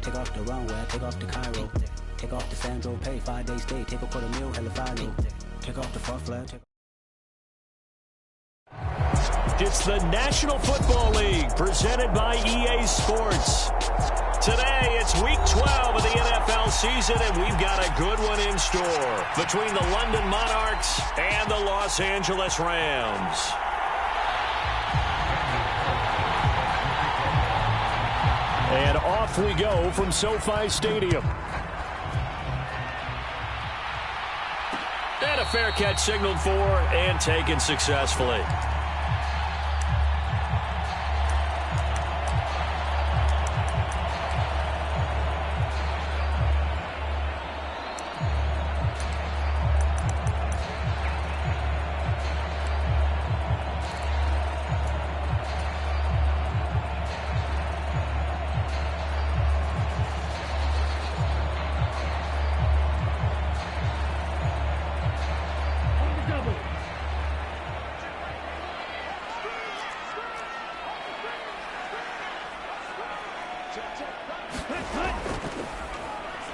Take off the runway, take off the Cairo. Take off the Sandro pay, 5-day stay. Take a quarter meal, hella final. Take off the far flag. It's the National Football League presented by EA Sports. Today, it's week 12 of the NFL season, and we've got a good one in store between the London Monarchs and the Los Angeles Rams. And off we go from SoFi Stadium. And a fair catch signaled for and taken successfully.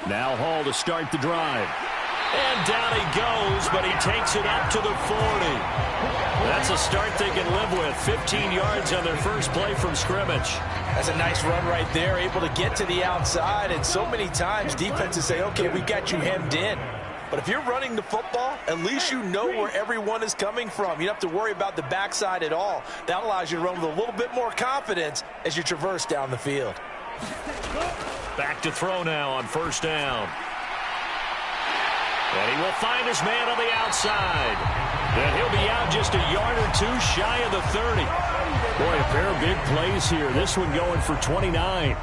Now Hall to start the drive. And down he goes, but he takes it up to the 40. That's a start they can live with. 15 yards on their first play from scrimmage. That's a nice run right there, able to get to the outside. And so many times defenses say, okay, we got you hemmed in. But if you're running the football, at least you know where everyone is coming from. You don't have to worry about the backside at all. That allows you to run with a little bit more confidence as you traverse down the field. Back to throw now on first down. And he will find his man on the outside. And he'll be out just a yard or two shy of the 30. Boy, a pair of big plays here. This one going for 29.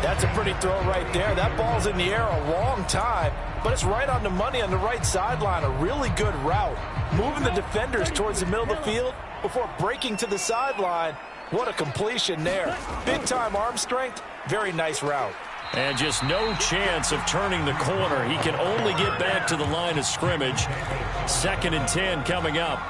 That's a pretty throw right there. That ball's in the air a long time, but it's right on the money on the right sideline. A really good route. Moving the defenders towards the middle of the field before breaking to the sideline. What a completion there. Big-time arm strength. Very nice route. And just no chance of turning the corner. He can only get back to the line of scrimmage. 2nd and 10 coming up.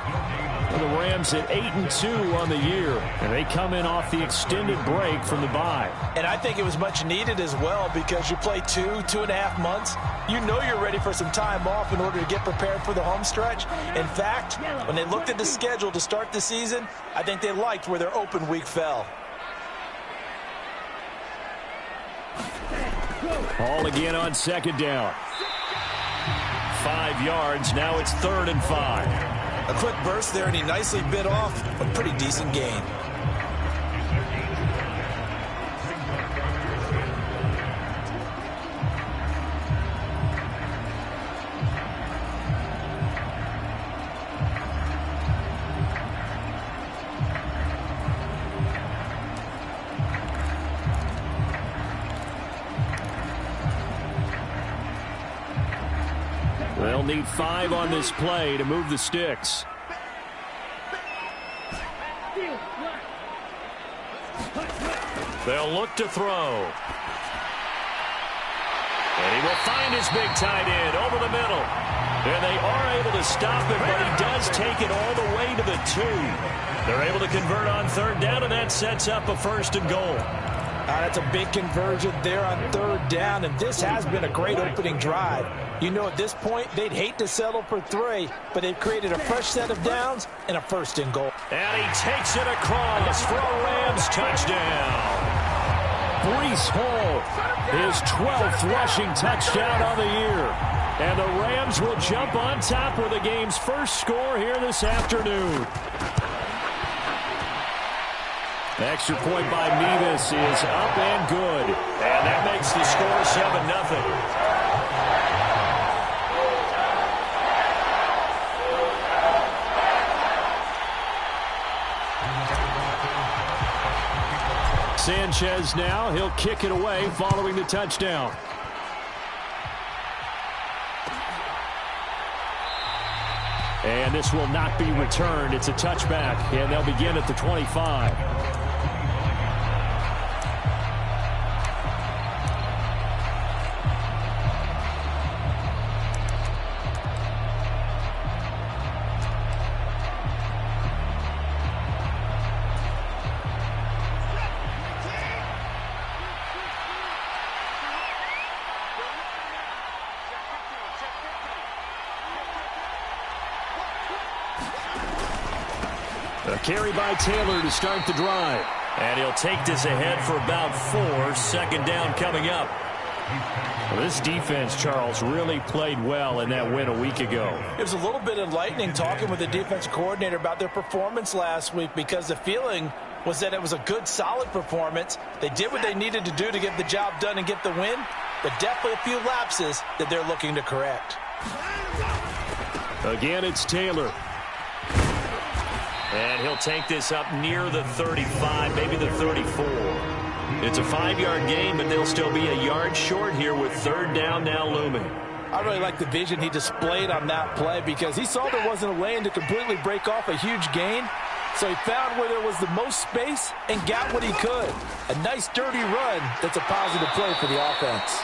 The Rams at 8-2 on the year, and they come in off the extended break from the bye. And I think it was much needed as well because you play 2.5 months. You know you're ready for some time off in order to get prepared for the home stretch. In fact, when they looked at the schedule to start the season, I think they liked where their open week fell. Hall again on 2nd down. 5 yards. Now it's 3rd and 5. A quick burst there, and he nicely bit off a pretty decent gain. They'll need 5 on this play to move the sticks. They'll look to throw. And he will find his big tight end over the middle. And they are able to stop it, but he does take it all the way to the 2. They're able to convert on 3rd down, and that sets up a 1st and goal. That's a big conversion there on 3rd down, and this has been a great opening drive. You know, at this point, they'd hate to settle for 3, but they've created a fresh set of downs and a 1st and goal. And he takes it across for a Rams touchdown. Breece Hall, his 12th rushing touchdown on the year. And the Rams will jump on top with the game's first score here this afternoon. The extra point by Mevis is up and good. And that makes the score 7-0. Sanchez now, he'll kick it away following the touchdown. And this will not be returned. It's a touchback, and they'll begin at the 25. A carry by Taylor to start the drive. And he'll take this ahead for about 4. Second down coming up. Well, this defense, Charles, really played well in that win a week ago. It was a little bit enlightening talking with the defensive coordinator about their performance last week, because the feeling was that it was a good, solid performance. They did what they needed to do to get the job done and get the win, but definitely a few lapses that they're looking to correct. Again, it's Taylor. And he'll take this up near the 35, maybe the 34. It's a 5-yard gain, but they'll still be a yard short here with third down now looming. I really like the vision he displayed on that play, because he saw there wasn't a lane to completely break off a huge gain. So he found where there was the most space and got what he could. A nice, dirty run that's a positive play for the offense.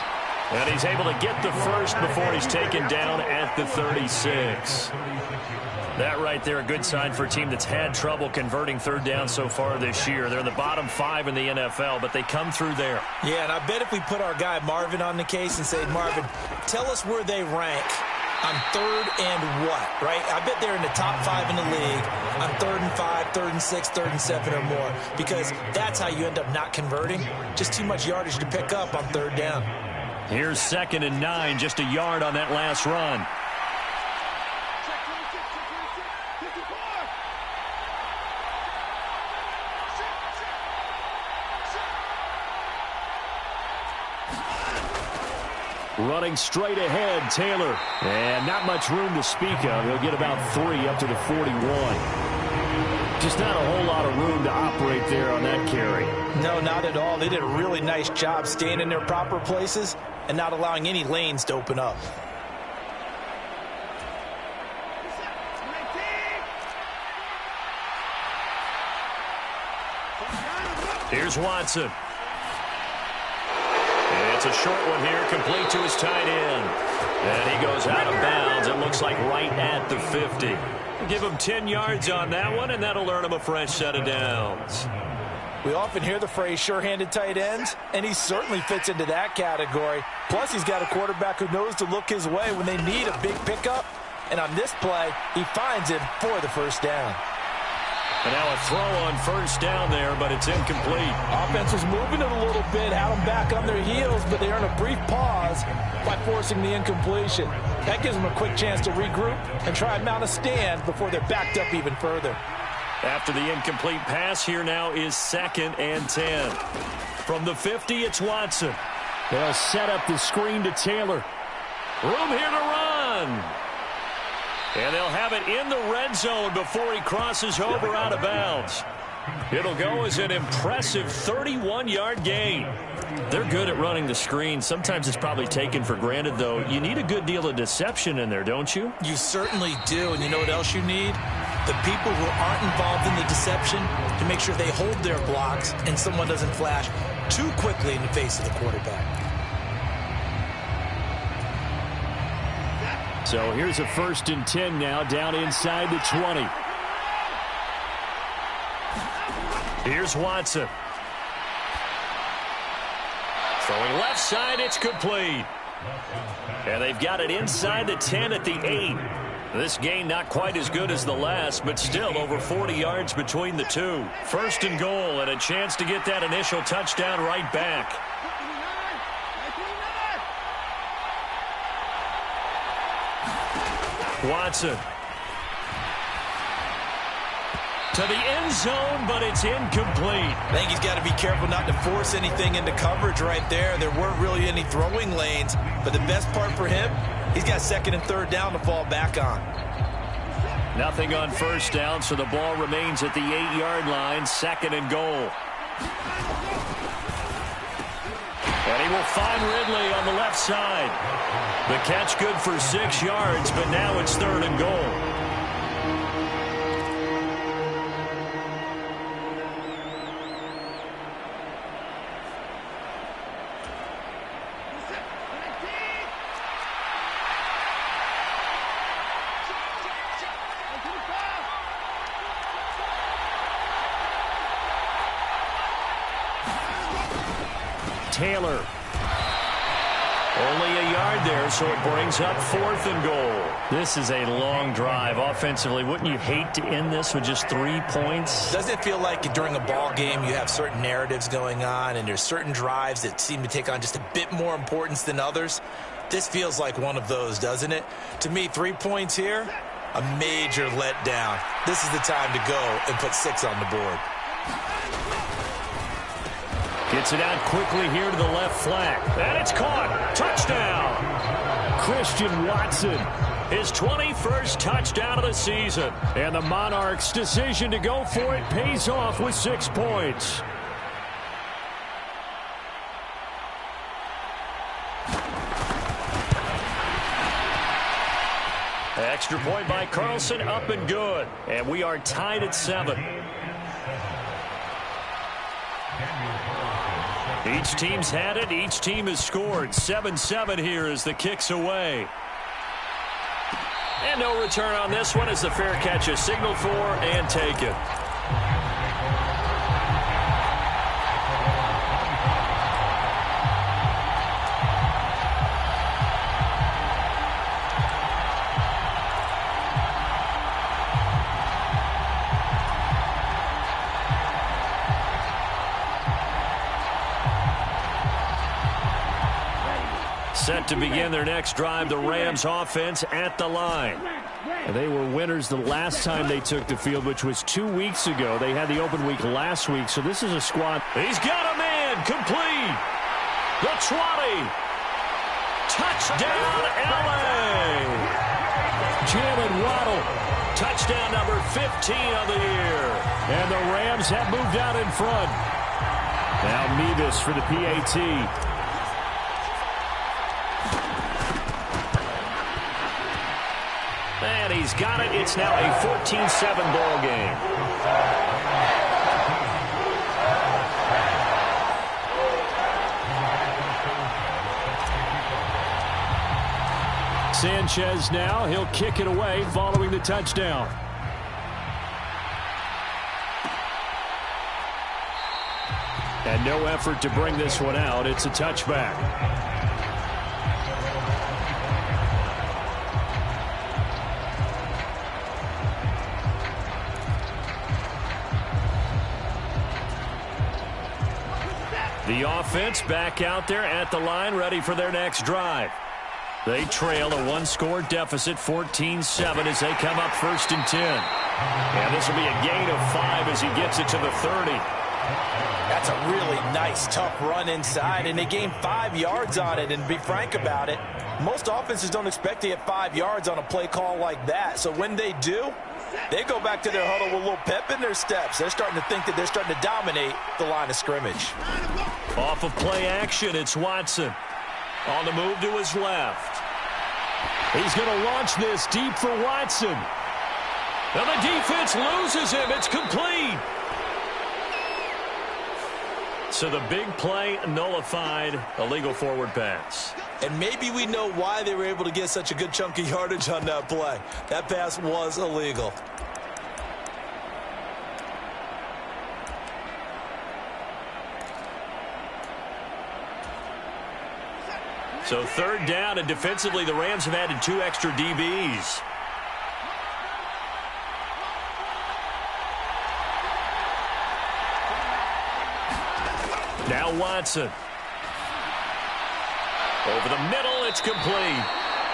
And he's able to get the first before he's taken down at the 36. That right there, a good sign for a team that's had trouble converting third down so far this year. They're in the bottom 5 in the NFL, but they come through there. Yeah, and I bet if we put our guy Marvin on the case and say, Marvin, tell us where they rank on third and what, right? I bet they're in the top 5 in the league on 3rd and 5, 3rd and 6, 3rd and 7 or more, because that's how you end up not converting. Just too much yardage to pick up on third down. Here's 2nd and 9, just a yard on that last run. Running straight ahead, Taylor. And not much room to speak of. He'll get about 3 up to the 41. Just not a whole lot of room to operate there on that carry. No, not at all. They did a really nice job staying in their proper places and not allowing any lanes to open up. Here's Watson. It's a short one here, complete to his tight end. And he goes out of bounds, it looks like right at the 50. Give him 10 yards on that one, and that'll earn him a fresh set of downs. We often hear the phrase sure-handed tight ends, and he certainly fits into that category. Plus, he's got a quarterback who knows to look his way when they need a big pickup. And on this play, he finds him for the first down. And now a throw on first down there, but it's incomplete. Offense was moving it a little bit, had them back on their heels, but they earn a brief pause by forcing the incompletion. That gives them a quick chance to regroup and try and mount a stand before they're backed up even further. After the incomplete pass, here now is 2nd and 10. From the 50, it's Watson. They'll set up the screen to Taylor. Room here to run. And they'll have it in the red zone before he crosses over out of bounds. It'll go as an impressive 31-yard gain. They're good at running the screen. Sometimes it's probably taken for granted, though. You need a good deal of deception in there, don't you? You certainly do. And you know what else you need? The people who aren't involved in the deception to make sure they hold their blocks and someone doesn't flash too quickly in the face of the quarterback. So here's a 1st and 10 now, down inside the 20. Here's Watson. Throwing left side, it's complete. And they've got it inside the 10 at the 8. This gain not quite as good as the last, but still over 40 yards between the two. 1st and goal, and a chance to get that initial touchdown right back. Watson. To the end zone, but it's incomplete. I think he's got to be careful not to force anything into coverage right there. There weren't really any throwing lanes, but the best part for him, he's got 2nd and 3rd down to fall back on. Nothing on first down, so the ball remains at the 8-yard line, 2nd and goal. And he will find Ridley on the left side. The catch good for 6 yards, but now it's 3rd and goal. Taylor. Only a yard there, so it brings up 4th and goal. This is a long drive offensively. Wouldn't you hate to end this with just 3 points? Doesn't it feel like during a ball game you have certain narratives going on and there's certain drives that seem to take on just a bit more importance than others? This feels like one of those, doesn't it? To me, 3 points here, a major letdown. This is the time to go and put 6 on the board. Gets it out quickly here to the left flank. And it's caught. Touchdown. Christian Watson. His 21st touchdown of the season. And the Monarchs' decision to go for it pays off with 6 points. Extra point by Carlson, up and good. And we are tied at 7. Each team's had it. Each team has scored. 7-7 here as the kick's away. And no return on this one as the fair catch is signaled for and taken. Set to begin their next drive, the Rams offense at the line. And they were winners the last time they took the field, which was 2 weeks ago. They had the open week last week, so this is a squad. He's got a man, complete. The 20. Touchdown, L.A. Jalen Waddle, touchdown number 15 of the year. And the Rams have moved out in front. Now Mevis for the PAT. And he's got it. It's now a 14-7 ball game. Sanchez now. He'll kick it away following the touchdown. And no effort to bring this one out. It's a touchback. The offense back out there at the line, ready for their next drive. They trail a 1-score deficit, 14-7, as they come up 1st and 10. And this will be a gain of 5 as he gets it to the 30. That's a really nice, tough run inside, and they gain 5 yards on it. And to be frank about it, most offenses don't expect to get 5 yards on a play call like that. So when they do, they go back to their huddle with a little pep in their steps. They're starting to think that they're starting to dominate the line of scrimmage. Off of play action, it's Watson. On the move to his left. He's going to launch this deep for Watson. Now the defense loses him. It's complete. So the big play nullified, a legal forward pass. And maybe we know why they were able to get such a good chunk of yardage on that play. That pass was illegal. So 3rd down, and defensively the Rams have added 2 extra DBs. Now Watson. Over the middle, it's complete.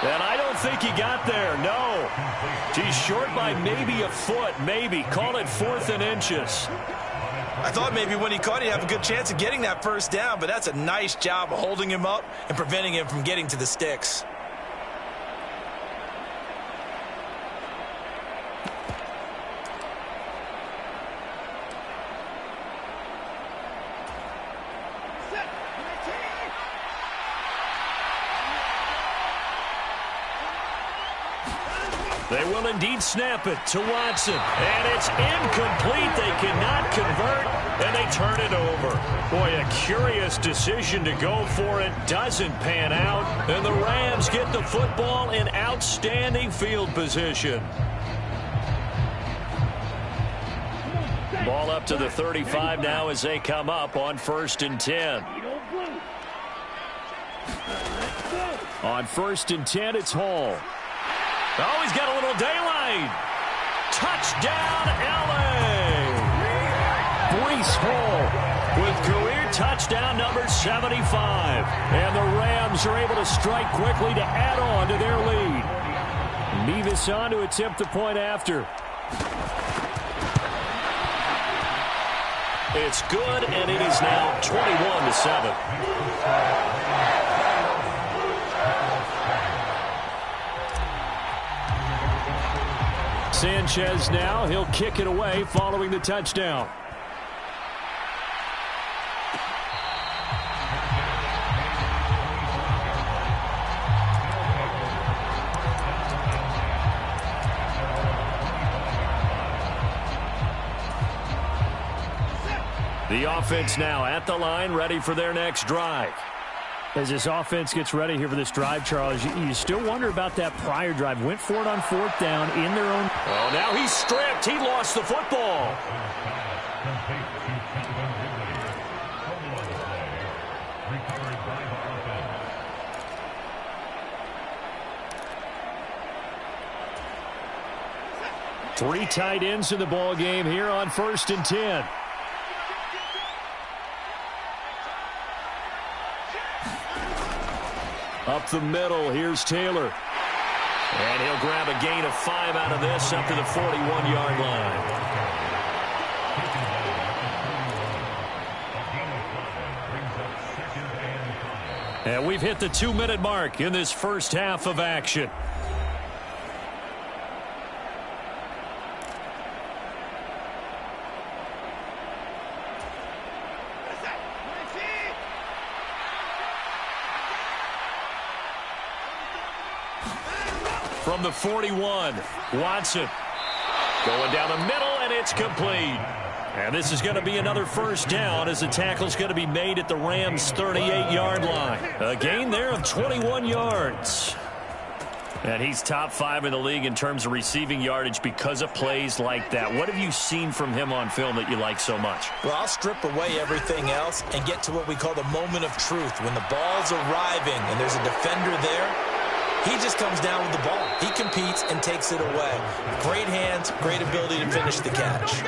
And I don't think he got there, no. He's short by maybe a foot, maybe. Call it 4th and inches. I thought maybe when he caught it, he'd have a good chance of getting that 1st down, but that's a nice job of holding him up and preventing him from getting to the sticks. They will indeed snap it to Watson. And it's incomplete. They cannot convert, and they turn it over. Boy, a curious decision to go for it. Doesn't pan out. And the Rams get the football in outstanding field position. Ball up to the 35 now as they come up on 1st and 10. On 1st and 10, it's Hall. Oh, he's got a little daylight. Touchdown, L.A. Breece Hall with career touchdown number 75. And the Rams are able to strike quickly to add on to their lead. Nevis on to attempt the point after. It's good, and it is now 21-7. Sanchez now, he'll kick it away following the touchdown. The offense now at the line, ready for their next drive. As this offense gets ready here for this drive, Charles, you still wonder about that prior drive. Went for it on 4th down in their own. Oh, now he's stripped. He lost the football. Three tight ends in the ball game here on 1st and 10. Up the middle, here's Taylor. And he'll grab a gain of 5 out of this up to the 41-yard line. And we've hit the 2-minute mark in this first half of action. From the 41, Watson going down the middle, and it's complete. And this is going to be another first down as the tackle's going to be made at the Rams' 38-yard line. A gain there of 21 yards. And he's top 5 in the league in terms of receiving yardage because of plays like that. What have you seen from him on film that you like so much? Well, I'll strip away everything else and get to what we call the moment of truth. When the ball's arriving and there's a defender there, he just comes down with the ball. He competes and takes it away. Great hands, great ability to finish the catch.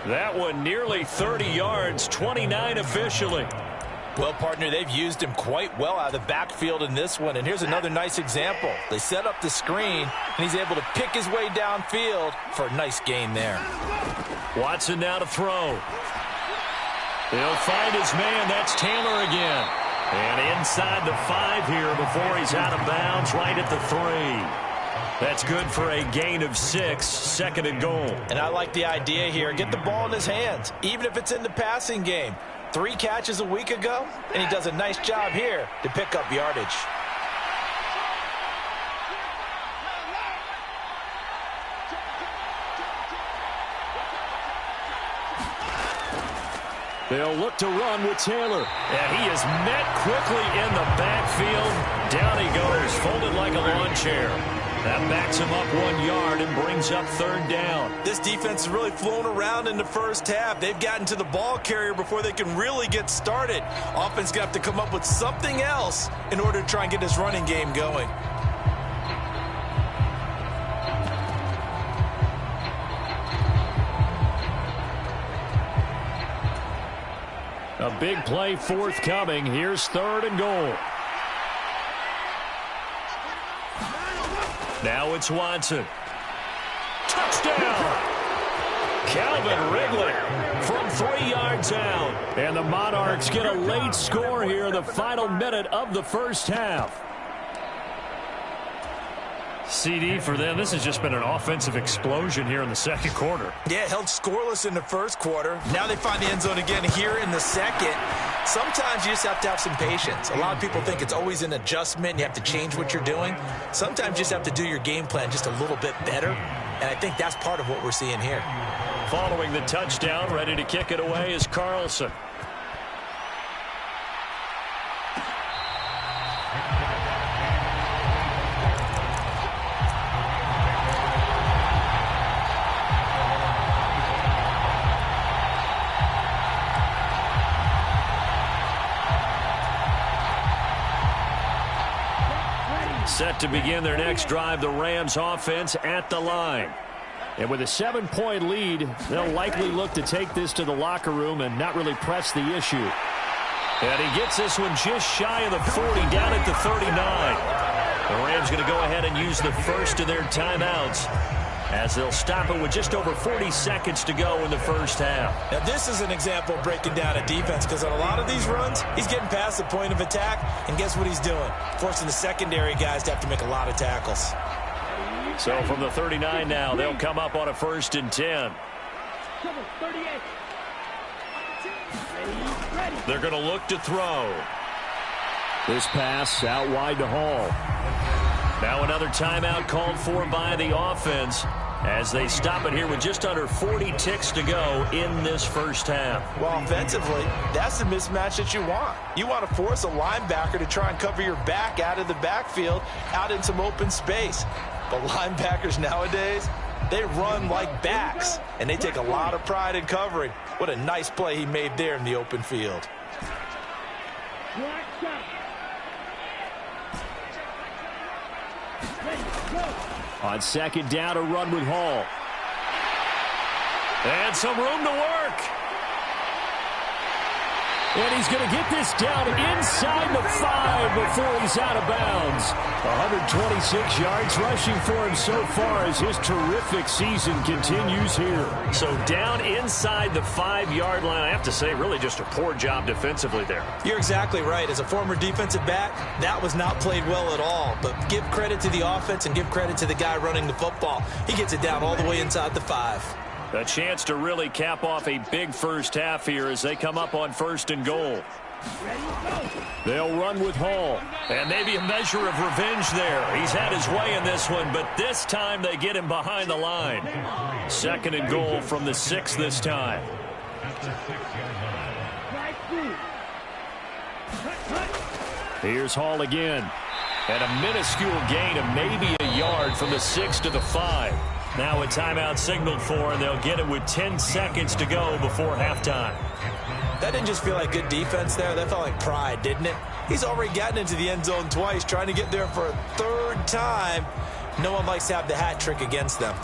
That one nearly 30 yards, 29 officially. Well, partner, they've used him quite well out of the backfield in this one. And here's another nice example. They set up the screen, and he's able to pick his way downfield for a nice gain there. Watson now to throw. He'll find his man. That's Taylor again. And inside the 5 here before he's out of bounds, right at the 3. That's good for a gain of 6, 2nd and goal. And I like the idea here. Get the ball in his hands, even if it's in the passing game. 3 catches a week ago, and he does a nice job here to pick up yardage. They'll look to run with Taylor. And he is met quickly in the backfield. Down he goes, folded like a lawn chair. That backs him up 1 yard and brings up 3rd down. This defense is really flown around in the first half. They've gotten to the ball carrier before they can really get started. Offense going to have to come up with something else in order to try and get this running game going. A big play forthcoming. Here's 3rd and goal. Now it's Watson. Touchdown! Calvin Ridley from 3 yards out. And the Monarchs get a late score here in the final minute of the first half. CD for them. This has just been an offensive explosion here in the second quarter. Yeah, held scoreless in the first quarter. Now they find the end zone again here in the second. Sometimes you just have to have some patience. A lot of people think it's always an adjustment. And you have to change what you're doing. Sometimes you just have to do your game plan just a little bit better. And I think that's part of what we're seeing here. Following the touchdown, ready to kick it away is Carlson. Set to begin their next drive, the Rams offense at the line. And with a 7-point lead, they'll likely look to take this to the locker room and not really press the issue. And he gets this one just shy of the 40, down at the 39. The Rams going to go ahead and use the first of their timeouts as they'll stop it with just over 40 seconds to go in the first half. Now, this is an example of breaking down a defense, because on a lot of these runs, he's getting past the point of attack, and guess what he's doing? Forcing the secondary guys to have to make a lot of tackles. So from the 39 now, they'll come up on a 1st and 10. They're going to look to throw. This pass out wide to Hall. Now another timeout called for by the offense as they stop it here with just under 40 ticks to go in this first half. Well, offensively, that's the mismatch that you want. You want to force a linebacker to try and cover your back out of the backfield, out in some open space. But linebackers nowadays, they run like backs, and they take a lot of pride in covering. What a nice play he made there in the open field. On 2nd down, a run with Hall. And some room to work. And he's going to get this down inside the 5 before he's out of bounds. 126 yards rushing for him so far as his terrific season continues here. So down inside the 5-yard line, I have to say, really just a poor job defensively there. You're exactly right. As a former defensive back, that was not played well at all. But give credit to the offense and give credit to the guy running the football. He gets it down all the way inside the 5. A chance to really cap off a big first half here as they come up on 1st and goal. They'll run with Hall. And maybe a measure of revenge there. He's had his way in this one, but this time they get him behind the line. 2nd and goal from the 6 this time. Here's Hall again. And a minuscule gain of maybe a yard from the 6 to the 5. Now a timeout signaled for, and they'll get it with 10 seconds to go before halftime. That didn't just feel like good defense there. That felt like pride, didn't it? He's already gotten into the end zone twice, trying to get there for a 3rd time. No one likes to have the hat trick against them.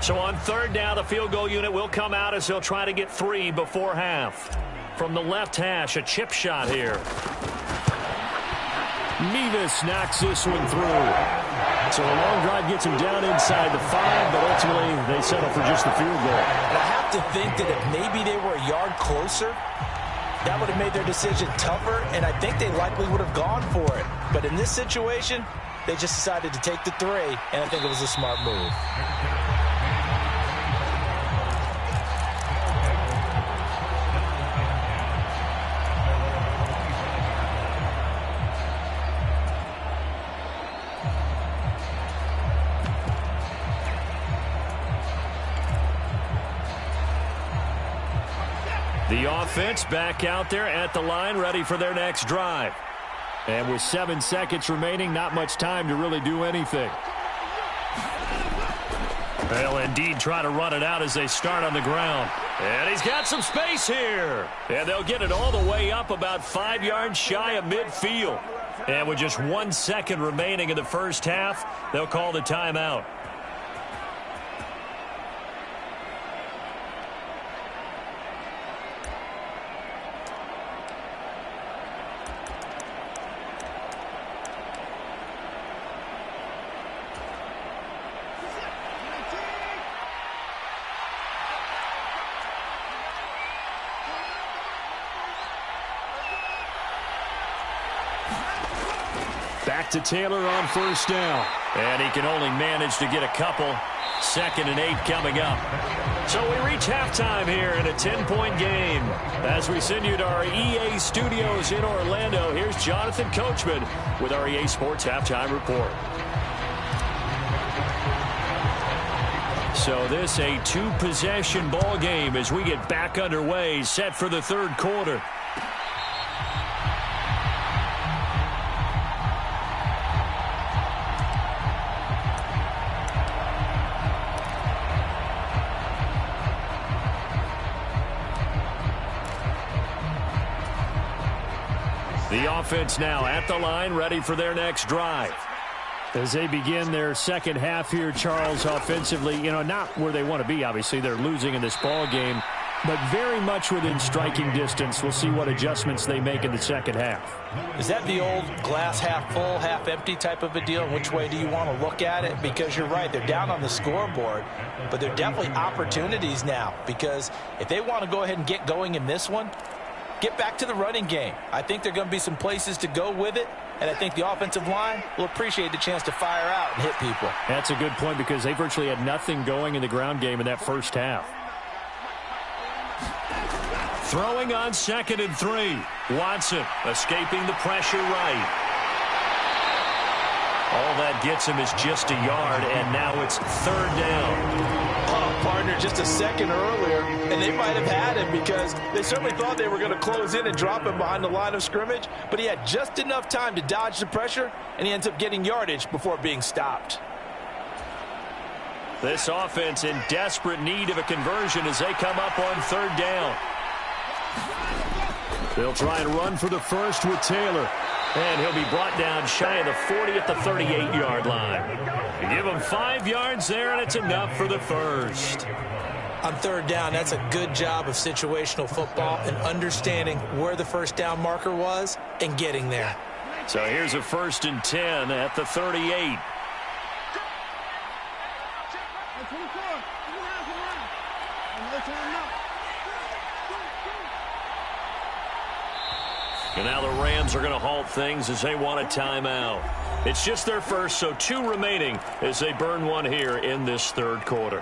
So on 3rd down, the field goal unit will come out as they'll try to get 3 before half. From the left hash, a chip shot here. Mevis knocks this one through. So a long drive gets him down inside the 5, but ultimately they settle for just the field goal. And I have to think that if maybe they were a yard closer, that would have made their decision tougher, and I think they likely would have gone for it. But in this situation, they just decided to take the 3, and I think it was a smart move. The offense back out there at the line, ready for their next drive. And with 7 seconds remaining, not much time to really do anything. They'll indeed try to run it out as they start on the ground. And he's got some space here. And they'll get it all the way up about 5 yards shy of midfield. And with just 1 second remaining in the first half, they'll call the timeout. Back to Taylor on 1st down. And he can only manage to get a couple. 2nd and 8 coming up. So we reach halftime here in a 10-point game. As we send you to our EA studios in Orlando, here's Jonathan Coachman with our EA Sports Halftime Report. So this a 2-possession ball game as we get back underway, set for the 3rd quarter. The offense now at the line, ready for their next drive. As they begin their second half here, Charles, offensively, not where they want to be, obviously. They're losing in this ball game, but very much within striking distance. We'll see what adjustments they make in the second half. Is that the old glass half full, half empty type of a deal? Which way do you want to look at it? Because you're right, they're down on the scoreboard, but they're definitely opportunities now, because if they want to go ahead and get going in this one, get back to the running game. I think there are going to be some places to go with it, and I think the offensive line will appreciate the chance to fire out and hit people. That's a good point, because they virtually had nothing going in the ground game in that first half. Throwing on 2nd and 3. Watson escaping the pressure right. All that gets him is just a yard, and now it's 3rd down. Partner, just a second earlier, and they might have had him because they certainly thought they were going to close in and drop him behind the line of scrimmage, but he had just enough time to dodge the pressure, and he ends up getting yardage before being stopped. This offense in desperate need of a conversion as they come up on 3rd down. They'll try and run for the first with Taylor. And he'll be brought down shy of the 40 at the 38-yard line. You give him 5 yards there, and it's enough for the first. On 3rd down, that's a good job of situational football and understanding where the first down marker was and getting there. So here's a 1st and 10 at the 38. And now the Rams are going to halt things as they want a timeout. It's just their first, so 2 remaining as they burn one here in this 3rd quarter.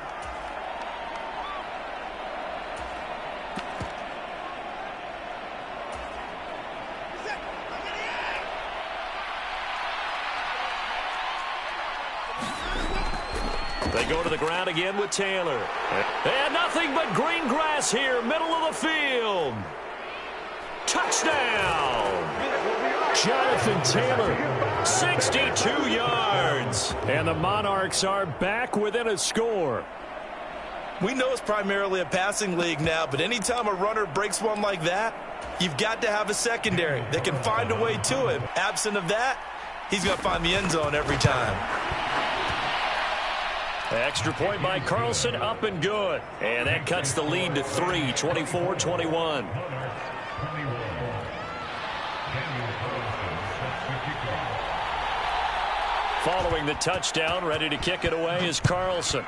They go to the ground again with Taylor. And nothing but green grass here, middle of the field. Touchdown! Jonathan Taylor, 62 yards. And the Monarchs are back within a score. We know it's primarily a passing league now, but anytime a runner breaks one like that, you've got to have a secondary that can find a way to him. Absent of that, he's going to find the end zone every time. Extra point by Carlson, up and good. And that cuts the lead to 3, 24-21. Following the touchdown, ready to kick it away is Carlson.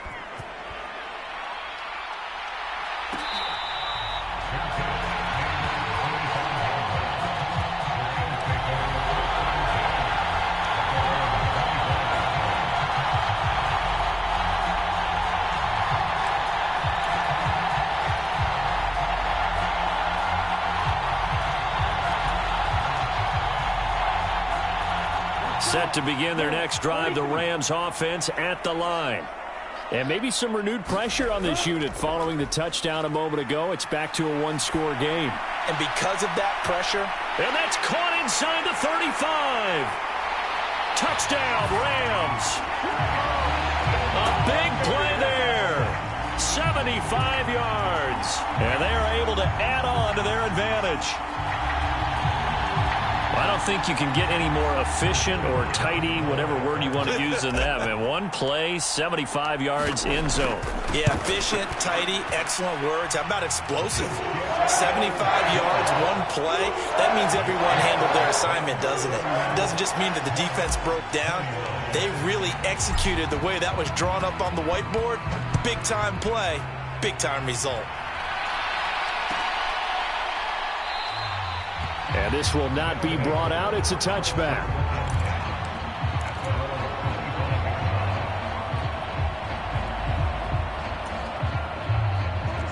Set to begin their next drive, the Rams offense at the line. And maybe some renewed pressure on this unit following the touchdown a moment ago. It's back to a 1-score game. And because of that pressure, and that's caught inside the 35. Touchdown, Rams. A big play there. 75 yards. And they are able to add on to their advantage. I don't think you can get any more efficient or tidy, whatever word you want to use in that, man. One play, 75 yards, end zone. Yeah, efficient, tidy, excellent words. How about explosive? 75 yards, one play. That means everyone handled their assignment, doesn't it? It doesn't just mean that the defense broke down. They really executed the way that was drawn up on the whiteboard. Big-time play, big-time result. And this will not be brought out. It's a touchback.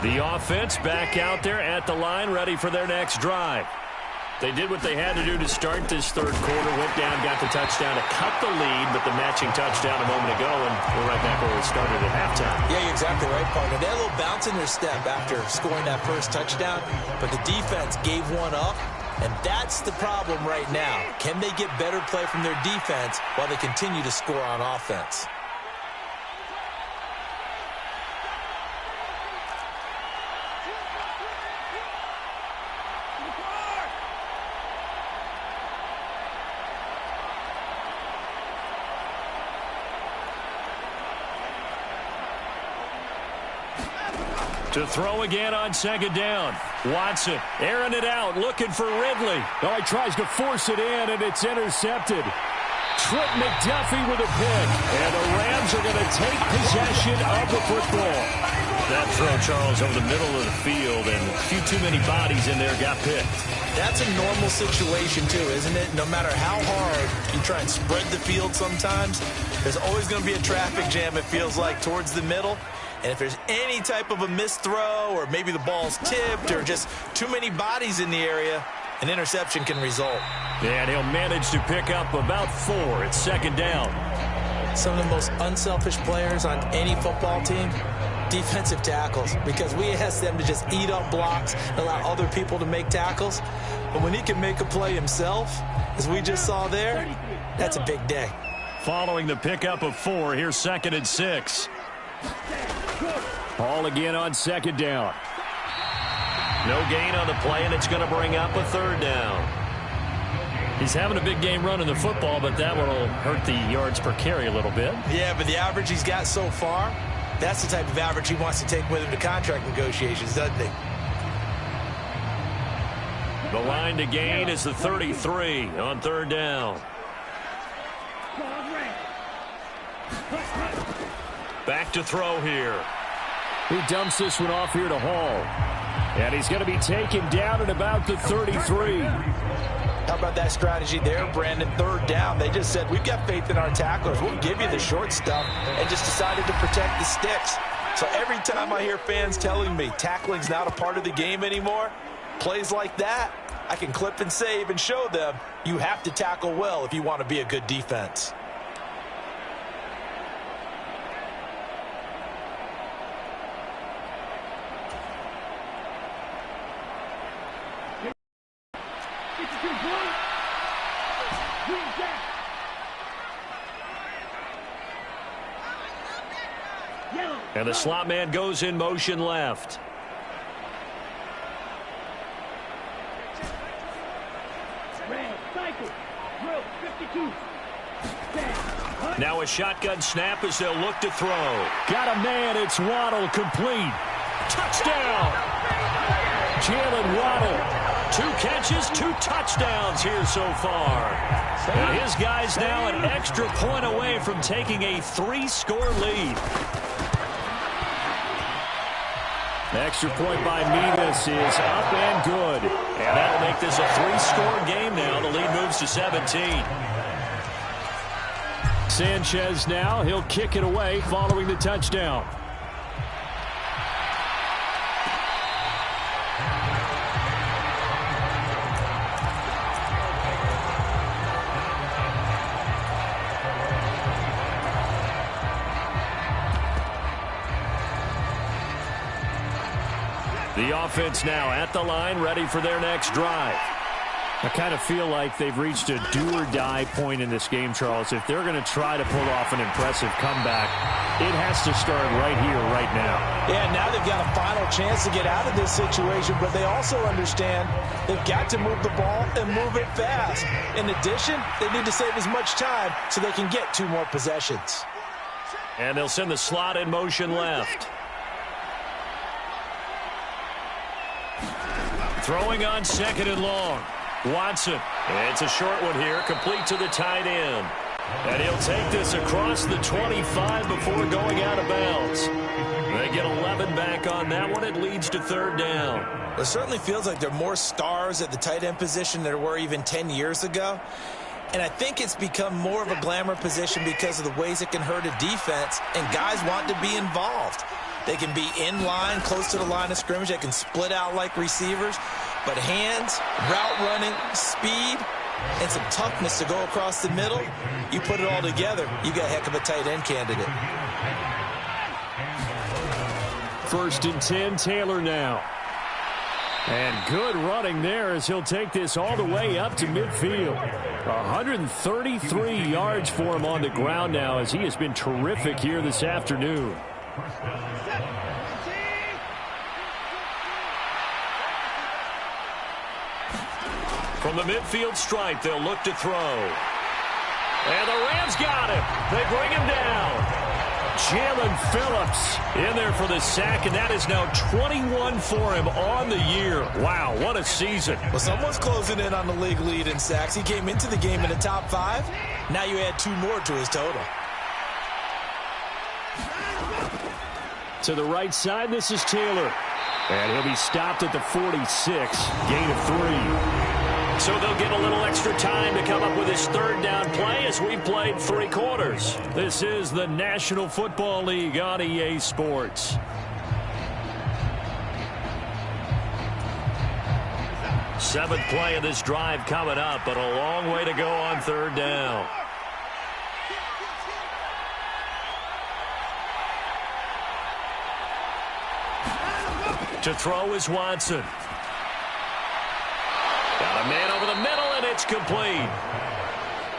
The offense back out there at the line, ready for their next drive. They did what they had to do to start this 3rd quarter, went down, got the touchdown to cut the lead, but the matching touchdown a moment ago, and we're right back where we started at halftime. Yeah, you're exactly right, partner. They had a little bounce in their step after scoring that first touchdown, but the defense gave one up. And that's the problem right now. Can they get better play from their defense while they continue to score on offense? To throw again on second down. Watson airing it out, looking for Ridley. Oh, he tries to force it in, and it's intercepted. Trent McDuffie with a pick. And the Rams are going to take possession of the football. That throw, Charles, over the middle of the field, and a few too many bodies in there got picked. That's a normal situation, too, isn't it? No matter how hard you try and spread the field sometimes, there's always going to be a traffic jam, it feels like, towards the middle. And if there's any type of a missed throw or maybe the ball's tipped or just too many bodies in the area, an interception can result. And he'll manage to pick up about 4 at second down. Some of the most unselfish players on any football team, defensive tackles, because we ask them to just eat up blocks and allow other people to make tackles. But when he can make a play himself, as we just saw there, that's a big day. Following the pickup of 4, here's 2nd and 6. Ball again on second down. No gain on the play, and it's going to bring up a 3rd down. He's having a big game running the football, but that will hurt the yards per carry a little bit. Yeah, but the average he's got so far, that's the type of average he wants to take with him to contract negotiations, doesn't he? The line to gain is the 33 on 3rd down. Back to throw here. He dumps this one off here to Hall. And he's going to be taken down at about the 33. How about that strategy there, Brandon? 3rd down. They just said, we've got faith in our tacklers. We'll give you the short stuff, and just decided to protect the sticks. So every time I hear fans telling me tackling's not a part of the game anymore, plays like that, I can clip and save and show them you have to tackle well if you want to be a good defense. And the slot man goes in motion left. Now a shotgun snap as they'll look to throw. Got a man. It's Waddle, complete. Touchdown! Jalen Waddle. 2 catches, 2 touchdowns here so far. And his guys now an extra point away from taking a 3-score lead. The extra point by Mevis is up and good. And that'll make this a 3-score game now. The lead moves to 17. Sanchez now, he'll kick it away following the touchdown. The offense now at the line, ready for their next drive. I kind of feel like they've reached a do-or-die point in this game, Charles. If they're going to try to pull off an impressive comeback, it has to start right here, right now. Yeah, now they've got a final chance to get out of this situation, but they also understand they've got to move the ball and move it fast. In addition, they need to save as much time so they can get 2 more possessions. And they'll send the slot in motion left. Throwing on 2nd and long. Watson. It's a short one here, complete to the tight end. And he'll take this across the 25 before going out of bounds. They get 11 back on that one. It leads to 3rd down. It certainly feels like there are more stars at the tight end position than there were even 10 years ago. And I think it's become more of a glamour position because of the ways it can hurt a defense, and guys want to be involved. They can be in line, close to the line of scrimmage. They can split out like receivers. But hands, route running, speed, and some toughness to go across the middle, you put it all together, you got a heck of a tight end candidate. 1st and 10, Taylor now. And good running there as he'll take this all the way up to midfield. 133 yards for him on the ground now as he has been terrific here this afternoon. From the midfield stripe, they'll look to throw. And the Rams got him. They bring him down. Jalen Phillips in there for the sack, and that is now 21 for him on the year. Wow, what a season. Well, someone's closing in on the league lead in sacks. He came into the game in the top 5. Now you add 2 more to his total. To the right side, this is Taylor. And he'll be stopped at the 46, gain of 3. So they'll get a little extra time to come up with his third down play as we've played 3 quarters. This is the National Football League on EA Sports. Seventh play of this drive coming up, but a long way to go on third down. To throw is Watson. Got a man over the middle, and it's complete.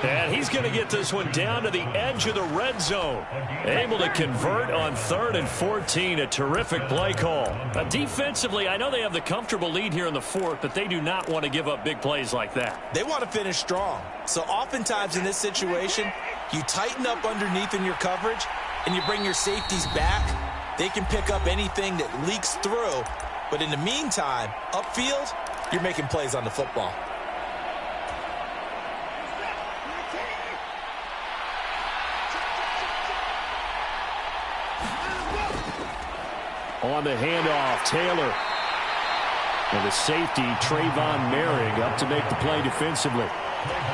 And he's going to get this one down to the edge of the red zone. Able to convert on 3rd and 14. A terrific play call. Defensively, I know they have the comfortable lead here in the 4th, but they do not want to give up big plays like that. They want to finish strong. So oftentimes in this situation, you tighten up underneath in your coverage, and you bring your safeties back. They can pick up anything that leaks through. But in the meantime, upfield, you're making plays on the football. On the handoff, Taylor. And the safety, Trayvon Merrick, up to make the play defensively.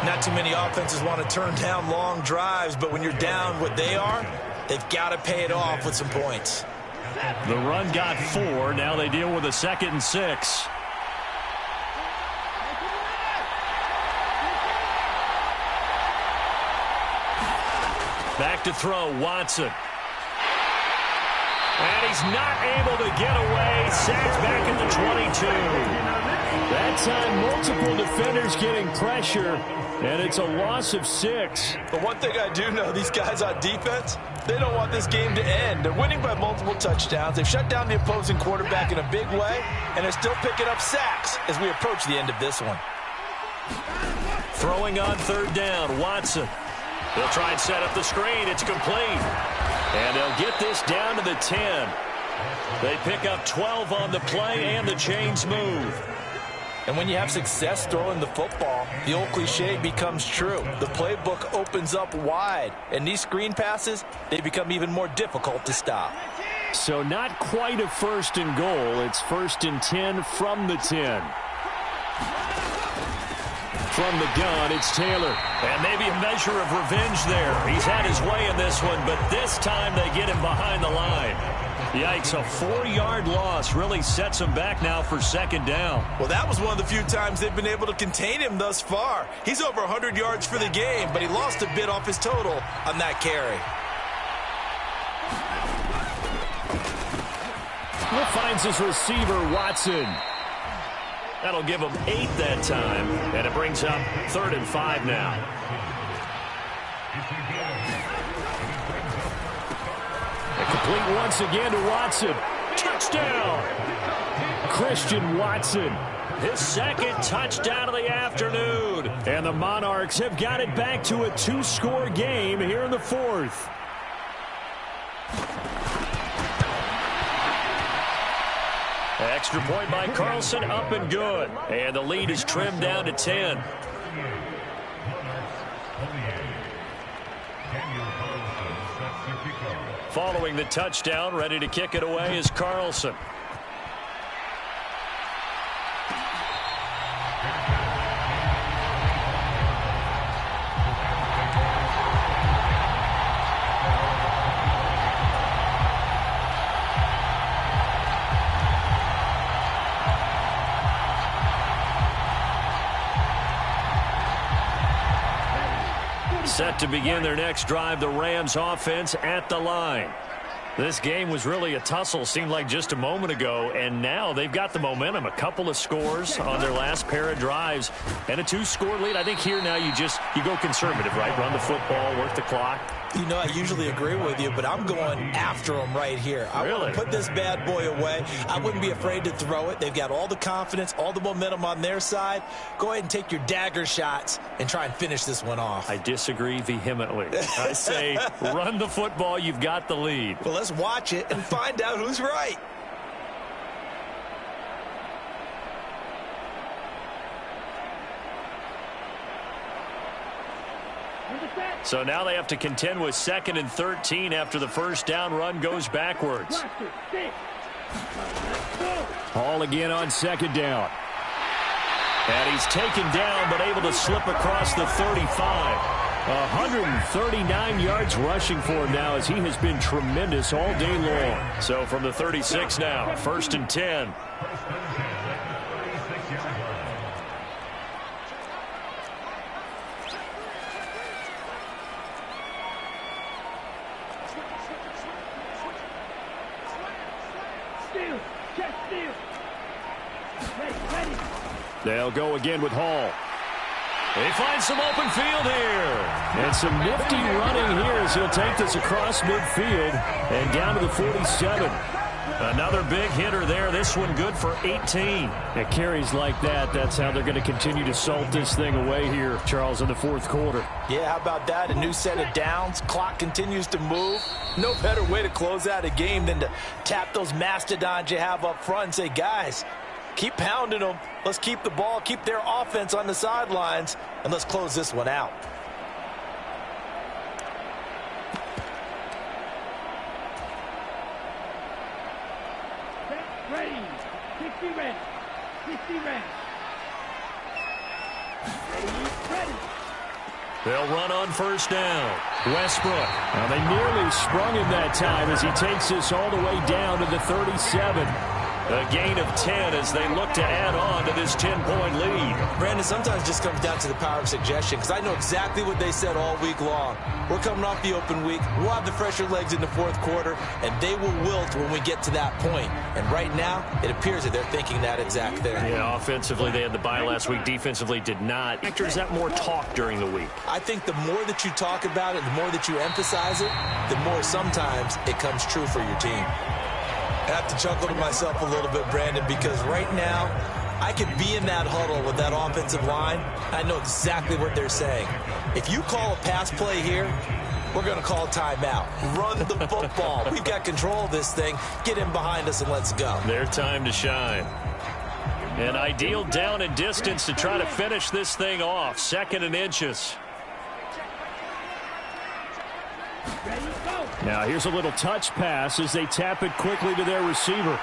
Not too many offenses want to turn down long drives, but when you're down what they are, they've got to pay it off with some points. The run got 4. Now they deal with a 2nd and 6. Back to throw, Watson. And he's not able to get away. Sacked back at the 22. That time, multiple defenders getting pressure, and it's a loss of 6. But one thing I do know, these guys on defense, they don't want this game to end. They're winning by multiple touchdowns. They've shut down the opposing quarterback in a big way, and they're still picking up sacks as we approach the end of this one. Throwing on 3rd down, Watson. They'll try and set up the screen. It's complete. And they'll get this down to the 10. They pick up 12 on the play, and the chains move. And when you have success throwing the football, the old cliche becomes true. The playbook opens up wide, and these screen passes, they become even more difficult to stop. So not quite a 1st and goal. It's 1st and 10 from the 10. From the gun, it's Taylor. And maybe a measure of revenge there. He's had his way in this one, but this time they get him behind the line. Yikes, a 4-yard loss really sets him back now for 2nd down. Well, that was one of the few times they've been able to contain him thus far. He's over 100 yards for the game, but he lost a bit off his total on that carry. Finds his receiver, Watson. That'll give him 8 that time, and it brings up 3rd and 5 now. And complete once again to Watson. Touchdown! Christian Watson, his 2nd touchdown of the afternoon. And the Monarchs have got it back to a 2-score game here in the 4th. Extra point by Carlson, up and good. And the lead is trimmed down to 10. Following the touchdown, ready to kick it away is Carlson. Set to begin their next drive, the Rams offense at the line. This game was really a tussle, seemed like just a moment ago, and now they've got the momentum. A couple of scores on their last pair of drives and a 2-score lead. I think here now you go conservative, right? Run the football, work the clock. You know, I usually agree with you, but I'm going after him right here. I want to put this bad boy away. I wouldn't be afraid to throw it. They've got all the confidence, all the momentum on their side. Go ahead and take your dagger shots and try and finish this one off. I disagree vehemently. I say run the football. You've got the lead. Well, let's watch it and find out who's right. So now they have to contend with 2nd and 13 after the first down run goes backwards. Hall again on 2nd down. And he's taken down but able to slip across the 35. 139 yards rushing for him now as he has been tremendous all day long. So from the 36 now, 1st and 10. They'll go again with Hall. They find some open field here. And some nifty running here as he'll take this across midfield and down to the 47. Another big hitter there. This one good for 18. At carries like that, that's how they're going to continue to salt this thing away here, Charles, in the 4th quarter. Yeah, how about that? A new set of downs. Clock continues to move. No better way to close out a game than to tap those mastodons you have up front and say, guys, keep pounding them. Let's keep the ball, keep their offense on the sidelines, and let's close this one out. Ready. 60 ready. 60 ready. Ready. They'll run on 1st down. Westbrook. Now they nearly sprung him that time as he takes this all the way down to the 37. A gain of 10 as they look to add on to this 10-point lead. Brandon, sometimes it just comes down to the power of suggestion because I know exactly what they said all week long. We're coming off the open week. We'll have the fresher legs in the 4th quarter, and they will wilt when we get to that point. And right now, it appears that they're thinking that exact thing. Yeah, offensively, they had the bye last week. Defensively, did not. Is that more talk during the week? I think the more that you talk about it, the more that you emphasize it, the more sometimes it comes true for your team. I have to chuckle to myself a little bit, Brandon, because right now I could be in that huddle with that offensive line. I know exactly what they're saying. If you call a pass play here, we're going to call a timeout. Run the football. We've got control of this thing. Get in behind us and let's go. Their time to shine. An ideal down and distance to try to finish this thing off. 2nd and inches. Now here's a little touch pass as they tap it quickly to their receiver.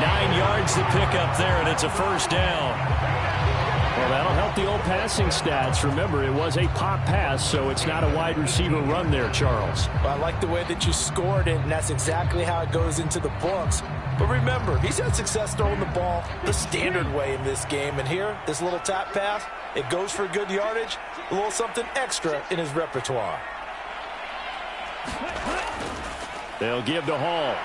9 yards to pick up there, and it's a 1st down. Well, that'll help the old passing stats. Remember, it was a pop pass, so it's not a wide receiver run there, Charles. Well, I like the way that you scored it, and that's exactly how it goes into the books. But remember, he's had success throwing the ball the standard way in this game. And here, this little tap pass, it goes for good yardage, a little something extra in his repertoire. They'll give to Hall.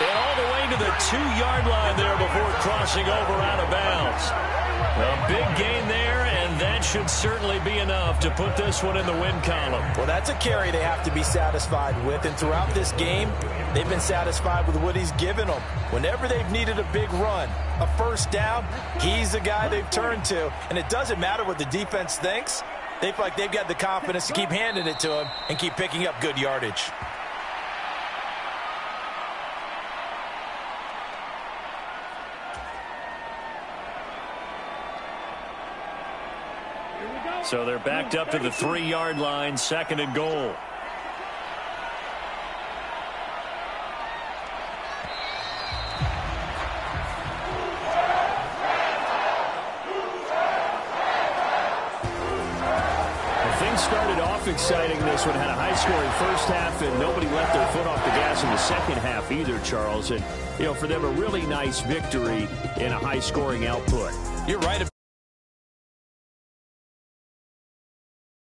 And all the way to the 2-yard line there before crossing over out of bounds. A big gain there, and that should certainly be enough to put this one in the win column. Well, that's a carry they have to be satisfied with, and throughout this game, they've been satisfied with what he's given them. Whenever they've needed a big run, a 1st down, he's the guy they've turned to, and it doesn't matter what the defense thinks. They feel like they've got the confidence to keep handing it to him and keep picking up good yardage. So they're backed up to the 3-yard line, 2nd and goal. Started off exciting. This one had a high-scoring 1st half, and nobody left their foot off the gas in the 2nd half either, Charles. And, for them, a really nice victory in a high-scoring output. You're right.